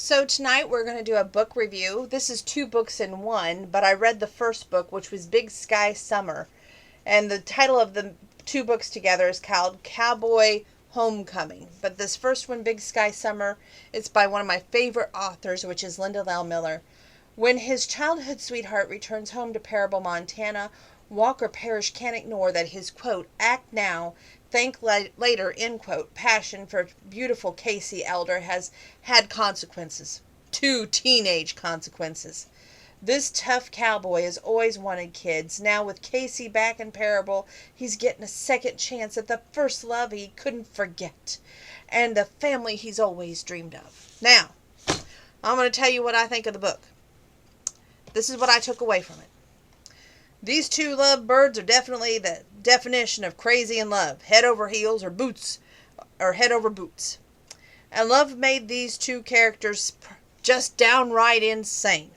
So tonight we're going to do a book review. This is two books in one, but I read the first book, which was Big Sky Summer. And the title of the two books together is called Cowboy Homecoming. But this first one, Big Sky Summer, is by one of my favorite authors, which is lael Miller. When his childhood sweetheart returns home to Parable, Montana, Walker Parrish can't ignore that his, quote, act now, think later, end quote, passion for beautiful Casey Elder has had consequences. 2 teenage consequences. This tough cowboy has always wanted kids. Now with Casey back in Parable, he's getting a second chance at the first love he couldn't forget. And the family he's always dreamed of. Now, I'm going to tell you what I think of the book. This is what I took away from it. These two lovebirds are definitely the definition of crazy in love. Head over heels or head over boots. And love made these two characters just downright insane.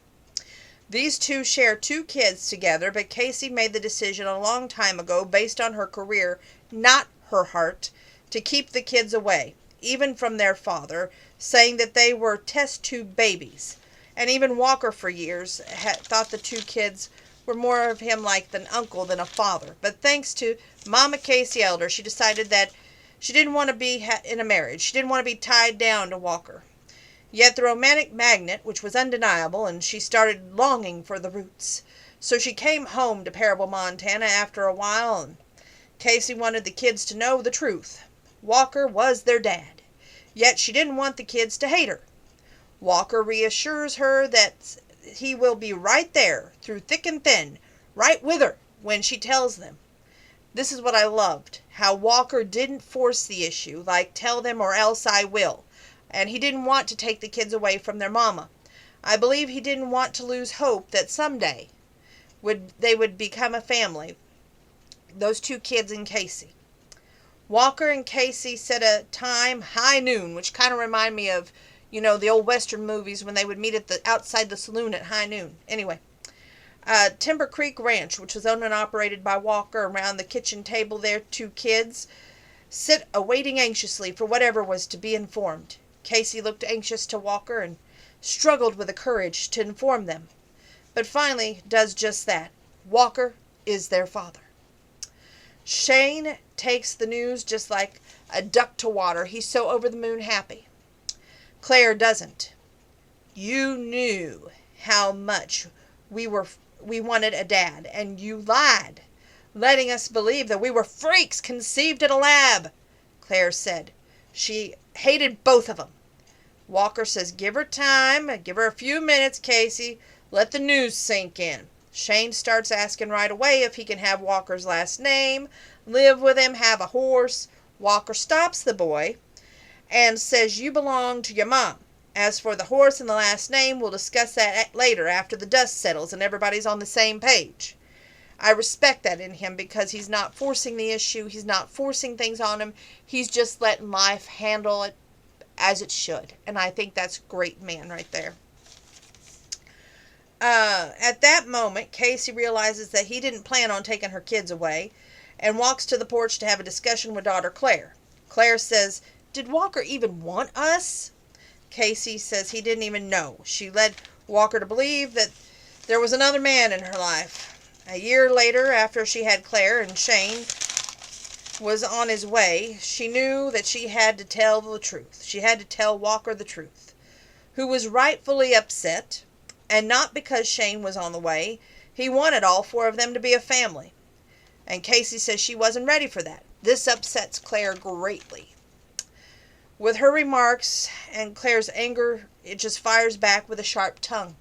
These two share 2 kids together, but Casey made the decision a long time ago, based on her career, not her heart, to keep the kids away, even from their father, saying that they were test tube babies. And even Walker for years had thought the 2 kids were more of him like an uncle than a father. But thanks to Mama Casey Elder, she decided that she didn't want to be in a marriage. She didn't want to be tied down to Walker. Yet the romantic magnet, which was undeniable, and she started longing for the roots. So she came home to Parable, Montana after a while, and Casey wanted the kids to know the truth. Walker was their dad. Yet she didn't want the kids to hate her. Walker reassures her that he will be right there, through thick and thin, right with her, when she tells them. This is what I loved, how Walker didn't force the issue, like tell them or else I will. And he didn't want to take the kids away from their mama. I believe he didn't want to lose hope that someday they would become a family, those 2 kids and Casey. Walker and Casey set a time, high noon, which kind of remind me of, the old Western movies when they would meet outside the saloon at high noon. Anyway, Timber Creek Ranch, which was owned and operated by Walker. Around the kitchen table there, 2 kids sit awaiting anxiously for whatever was to be informed. Casey looked anxious to Walker and struggled with the courage to inform them, but finally does just that. Walker is their father. Shane takes the news just like a duck to water. He's so over the moon happy. Claire doesn't. You knew how much we wanted a dad, and you lied, letting us believe that we were freaks conceived in a lab, Claire said. She hated both of them. Walker says, give her time, give her a few minutes, Casey. Let the news sink in. Shane starts asking right away if he can have Walker's last name, live with him, have a horse. Walker stops the boy and says, you belong to your mom. As for the horse and the last name, we'll discuss that later after the dust settles and everybody's on the same page. I respect that in him because he's not forcing the issue. He's not forcing things on him. He's just letting life handle it as it should. And I think that's a great man right there. At that moment, Casey realizes that he didn't plan on taking her kids away and walks to the porch to have a discussion with daughter Claire. Claire says, did Walker even want us? Casey says he didn't even know. She led Walker to believe that there was another man in her life. A year later, after she had Claire and Shane was on his way, she knew that she had to tell the truth. She had to tell Walker the truth, who was rightfully upset, and not because Shane was on the way. He wanted all 4 of them to be a family. And Casey says she wasn't ready for that. This upsets Claire greatly. With her remarks and Claire's anger, it just fires back with a sharp tongue,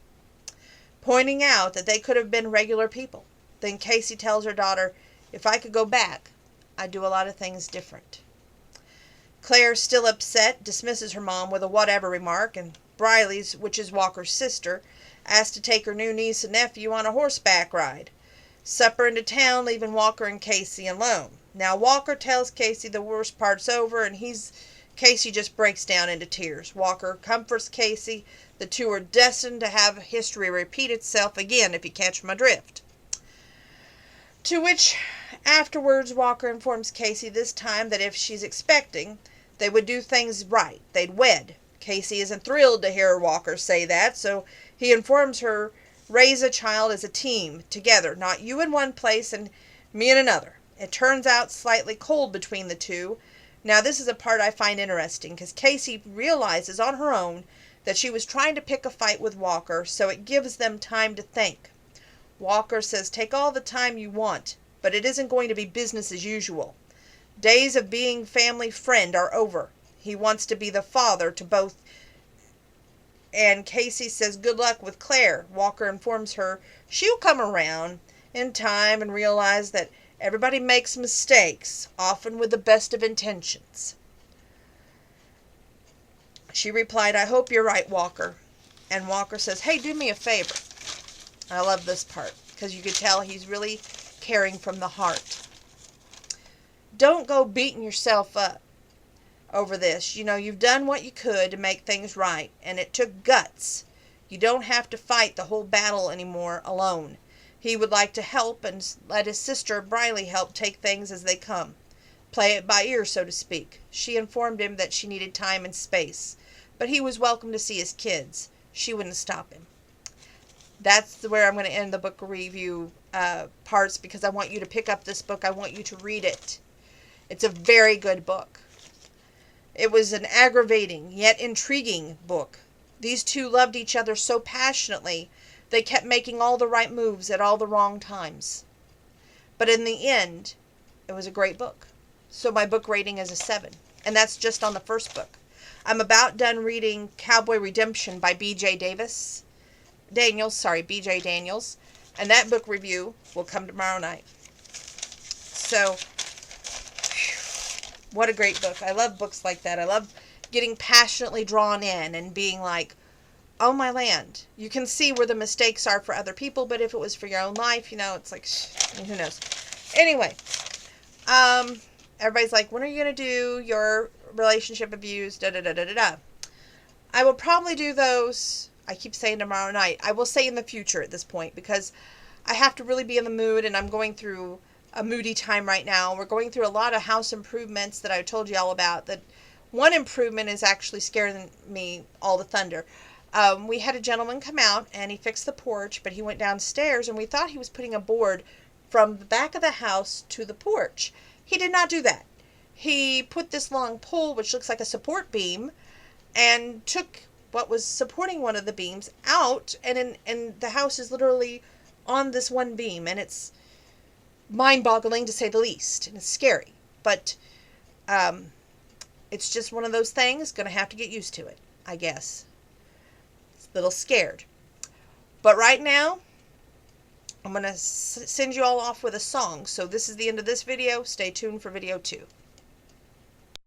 pointing out that they could have been regular people. Then Casey tells her daughter, if I could go back, I'd do a lot of things different. Claire, still upset, dismisses her mom with a whatever remark, and Briley's, which is Walker's sister, asked to take her new niece and nephew on a horseback ride. Supper into town, leaving Walker and Casey alone. Now Walker tells Casey the worst part's over, and Casey just breaks down into tears. Walker comforts Casey. The 2 are destined to have history repeat itself again, if you catch my drift. To which, afterwards, Walker informs Casey this time that if she's expecting, they would do things right. They'd wed. Casey isn't thrilled to hear Walker say that, so he informs her, raise a child as a team, together, not you in one place and me in another. It turns out slightly cold between the two. Now this is a part I find interesting, because Casey realizes on her own that she was trying to pick a fight with Walker, so it gives them time to think. Walker says, take all the time you want, but it isn't going to be business as usual. Days of being family friend are over. He wants to be the father to both. And Casey says good luck with Claire. Walker informs her she'll come around in time and realize that everybody makes mistakes, often with the best of intentions. She replied, I hope you're right, Walker. And Walker says, hey, do me a favor. I love this part, because you could tell he's really caring from the heart. Don't go beating yourself up over this. You know, you've done what you could to make things right, and it took guts. You don't have to fight the whole battle anymore alone. He would like to help and let his sister Briley help take things as they come. Play it by ear, so to speak. She informed him that she needed time and space, but he was welcome to see his kids. She wouldn't stop him. That's where I'm going to end the book review parts, because I want you to pick up this book. I want you to read it. It's a very good book. It was an aggravating yet intriguing book. These two loved each other so passionately, they kept making all the right moves at all the wrong times. But in the end, it was a great book. So my book rating is a 7. And that's just on the first book. I'm about done reading Cowboy Redemption by B.J. Daniels. And that book review will come tomorrow night. So, what a great book. I love books like that. I love getting passionately drawn in and being like, oh my land. You can see where the mistakes are for other people, but if it was for your own life, you know, it's like, who knows. Anyway, everybody's like, when are you going to do your relationship abuse, da-da-da-da-da-da. I will probably do those, I keep saying tomorrow night. I will say in the future at this point, because I have to really be in the mood, and I'm going through a moody time right now. We're going through a lot of house improvements that I told you all about. That one improvement is actually scaring me all the thunder. We had a gentleman come out and he fixed the porch, but he went downstairs and we thought he was putting a board from the back of the house to the porch. He did not do that. He put this long pole, which looks like a support beam, and took what was supporting one of the beams out, and the house is literally on this one beam, and it's mind-boggling to say the least, and it's scary, but it's just one of those things. Gonna have to get used to it, I guess. It's a little scared, but right now I'm gonna send you all off with a song. So this is the end of this video. Stay tuned for video 2.